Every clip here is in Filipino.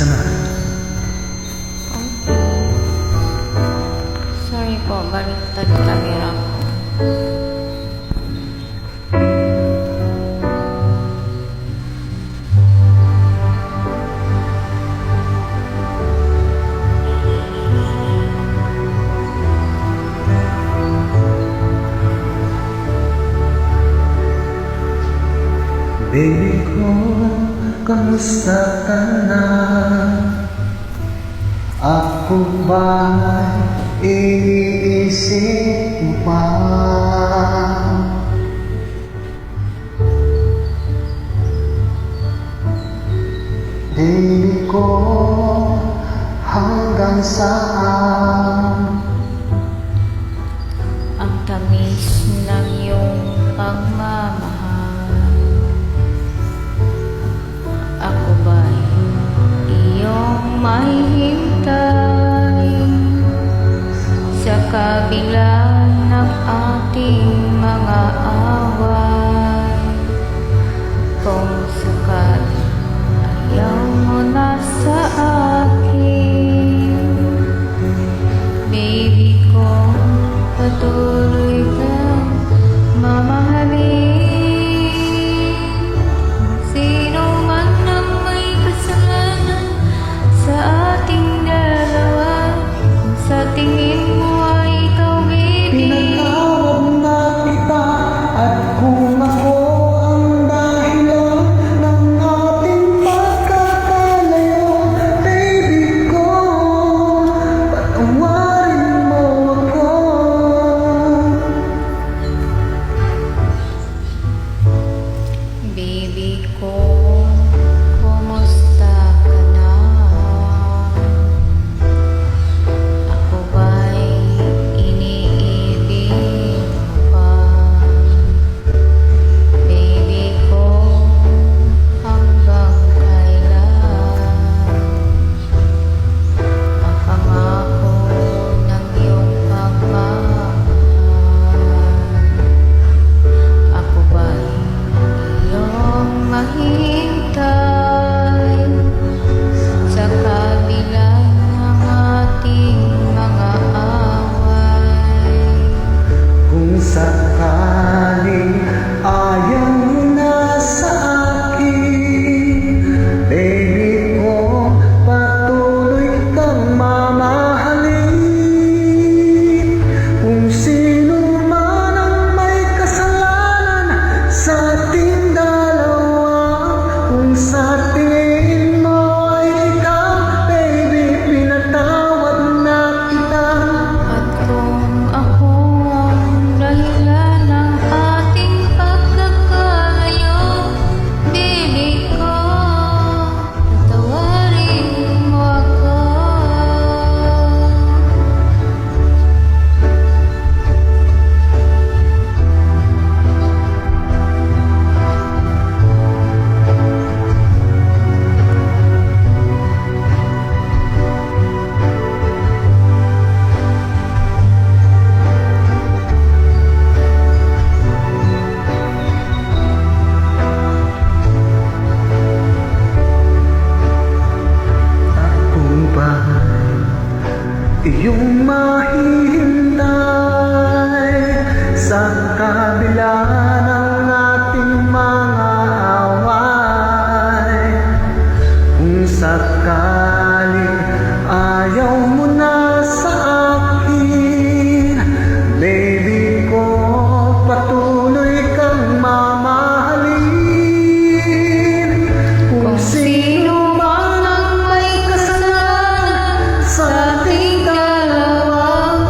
Isa na. Sorry po, baliktad camera ko. Baby ko, kamusta ka na? Ako ba'y iniisip mo pa? Baby ko, hanggang saan? Ang tamis ng iyong pagmamahal. Ako ba'y iyong mahihintay sa kabila ng ating mga away? Kung sakali ayaw mo na sa akin, baby ko, patuloy kang mamahalin. Sino man ang may kasalanan sa ating dalawa, sa tingin mo ay ikaw, baby. Pinatawad na kita at kung ako ang dahilan ng ating pagkakalayo, baby ko, patawarin mo ako. Baby ko, kumusta ka na? Ako ba'y iniibig mo pa? Baby ko, hanggang kailan mapangako ng iyong pagmamahal? Ako ba'y iyong mahintay sa kabila ng ating mga away? Kung sakaling ayaw mo na sa akin, baby ko, patuloy kang mamahalin. Kung sino man ang may kasalanan sa ating dalawa, kung sa tingin mo ay ikaw, baby, pinatawad na kita. At kung ako ang dahilan ng ating pagkakalayo, baby ko, patawarin mo ako. Kung ba'y iyong mahihintay sa kabila ng ating mga away, kung sakaling ayaw mo na sa akin, baby ko, patuloy kang mamahalin. Kung sino man ang may kasalanan sa ating dalawa,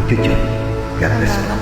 mag-YouTube. God bless po.